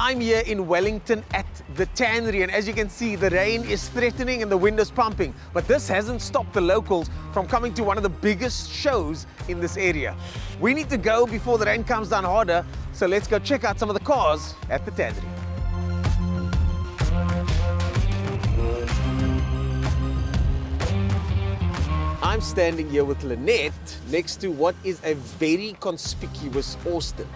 I'm here in Wellington at the Tannery, and as you can see, the rain is threatening and the wind is pumping. But this hasn't stopped the locals from coming to one of the biggest shows in this area. We need to go before the rain comes down harder, so let's go check out some of the cars at the Tannery. I'm standing here with Lynette next to what is a very conspicuous Austin.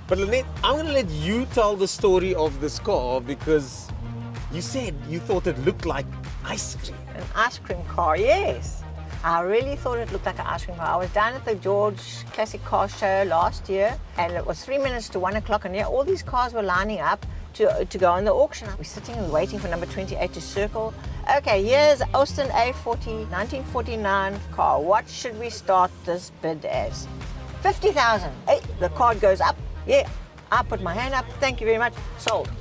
But Lynette, I'm going to let you tell the story of this car because you said you thought it looked like ice cream. An ice cream car, yes. I really thought it looked like an ice cream car. I was down at the George Classic Car Show last year, and it was 3 minutes to 1 o'clock, and yeah, all these cars were lining up to go on the auction. We're sitting and waiting for number 28 to circle. Okay, here's Austin A40, 1949 car. What should we start this bid as? 50,000. Hey, the card goes up. Yeah, I put my hand up. Thank you very much. Sold.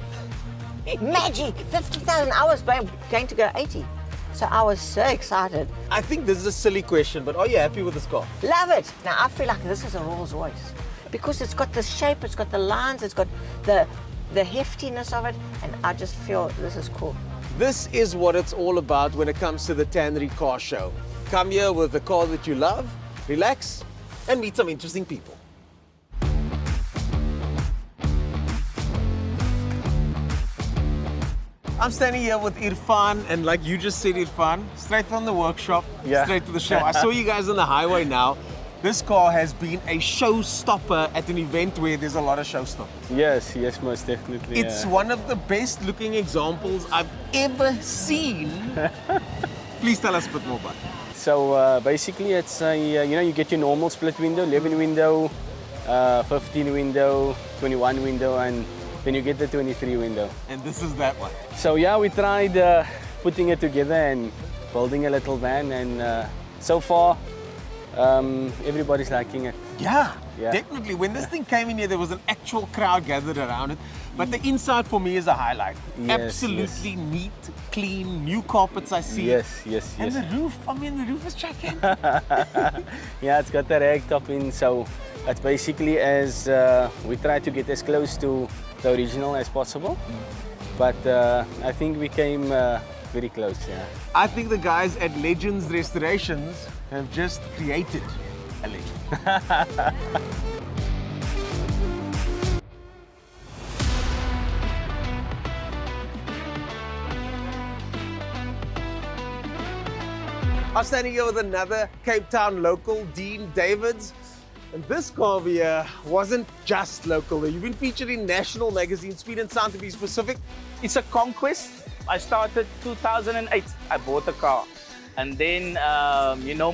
Magic, 50,000. I was going to go 80. So I was so excited. I think this is a silly question, but are you happy with this car? Love it. Now, I feel like this is a Rolls Royce because it's got the shape, it's got the lines, it's got the heftiness of it, and I just feel this is cool. This is what it's all about when it comes to the Tannery Car Show. Come here with the car that you love, relax, and meet some interesting people. I'm standing here with Irfan, and like you just said, Irfan, straight from the workshop, straight to the show. I saw you guys on the highway now. This car has been a showstopper at an event where there's a lot of showstoppers. Yes, most definitely. It's one of the best looking examples I've ever seen. Please tell us a bit more about it. So basically it's you get your normal split window, 11 window, 15 window, 21 window, and then you get the 23 window. And this is that one. So yeah, we tried putting it together and building a little van, and so far everybody's liking it. Yeah, definitely. When this thing came in here, there was an actual crowd gathered around it. But the inside for me is a highlight. Absolutely neat, clean, new carpets I see. Yes. And the roof, I mean, the roof is checking. Yeah, it's got the rag top in, so it's basically as we try to get as close to the original as possible. But I think we came very close, yeah. I think the guys at Legends Restorations have just created a legend. I'm standing here with another Cape Town local, Dean Davids. And this car over here wasn't just local. You've been featured in national magazines, Speed and Sound to be specific. It's a conquest. I started 2008. I bought a car. And then,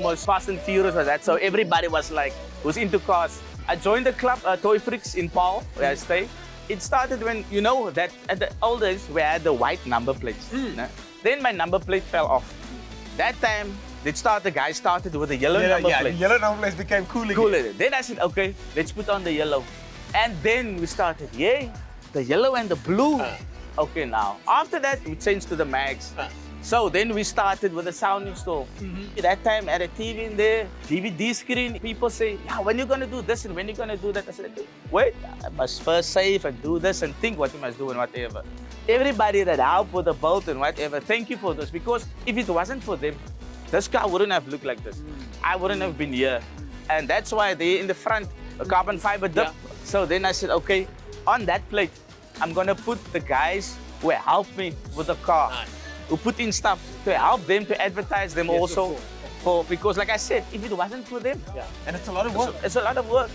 most Fast and Furious was that. So everybody was into cars. I joined the club, Toy Freaks in Paarl, where I stay. It started when, that at the old days, we had the white number plates. Then my number plate fell off. That time, the guy started with a yellow number plate. The yellow number plates became cool again. Then I said, okay, let's put on the yellow. And then we started, the yellow and the blue. Okay, now, after that, we changed to the mags. So then we started with the sound install. That time, I had a TV in there, DVD screen. People say, when you gonna do this and when you gonna do that? I said, wait, I must first save and do this and think what you must do and whatever. Everybody that helped with the bolt and whatever, thank you for this, because if it wasn't for them, this car wouldn't have looked like this. I wouldn't have been here. And that's why they in the front, a carbon fiber dip. So then I said, okay, on that plate, I'm gonna put the guys who helped me with the car, who put in stuff to help them, to advertise them also. Because like I said, if it wasn't for them. And it's a lot of work. It's a lot of work,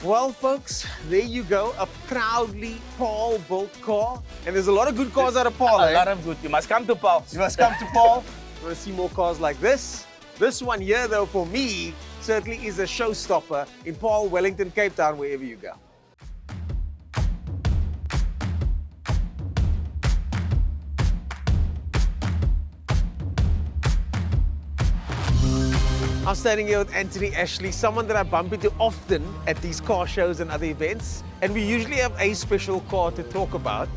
Well, folks, there you go, a proudly Paarl-built car. And there's a lot of good cars out of Paarl, A lot of good. You must come to Paarl. You must come to Paarl. You want to see more cars like this? This one here, though, for me, certainly is a showstopper in Paarl, Wellington, Cape Town, wherever you go. I'm standing here with Anthony Ashley, someone that I bump into often at these car shows and other events. And we usually have a special car to talk about,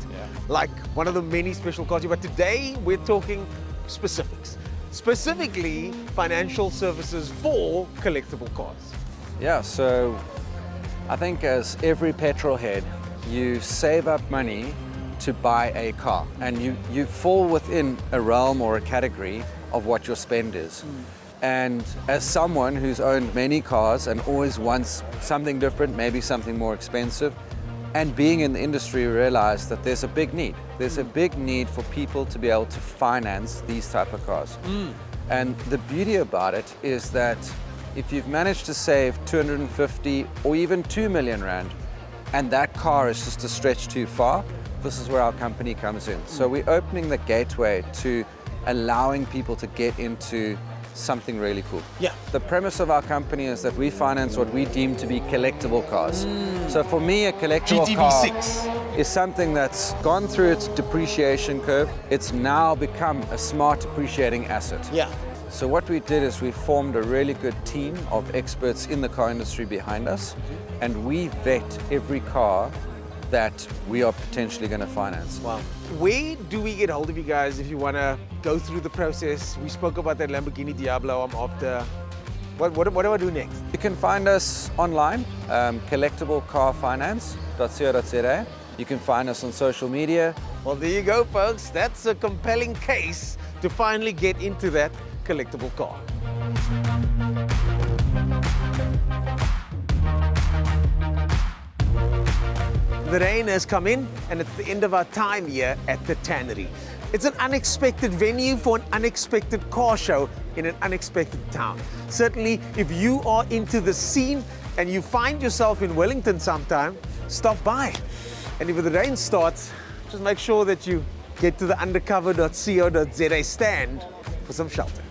like one of the many special cars. But today we're talking specifics. Specifically, financial services for collectible cars. Yeah, so I think as every petrolhead, you save up money to buy a car, and you fall within a realm or a category of what your spend is. And as someone who's owned many cars and always wants something different, maybe something more expensive, and being in the industry, realize that there's a big need. There's a big need for people to be able to finance these type of cars. And the beauty about it is that if you've managed to save 250 or even 2 million rand, and that car is just a stretch too far, this is where our company comes in. So we're opening the gateway to allowing people to get into something really cool. Yeah. The premise of our company is that we finance what we deem to be collectible cars. So for me, a collectible car GTV6 is something that's gone through its depreciation curve. It's now become a smart appreciating asset. Yeah. So what we did is we formed a really good team of experts in the car industry behind us, and we vet every car that we are potentially going to finance. Wow. Where do we get hold of you guys if you want to go through the process? We spoke about that Lamborghini Diablo I'm after. What do I do next? You can find us online, collectablecarfinance.co.za. You can find us on social media. Well, there you go, folks. That's a compelling case to finally get into that collectible car. The rain has come in, and it's the end of our time here at the Tannery. It's an unexpected venue for an unexpected car show in an unexpected town. Certainly, if you are into the scene and you find yourself in Wellington sometime, stop by. And if the rain starts, just make sure that you get to the undercover.co.za stand for some shelter.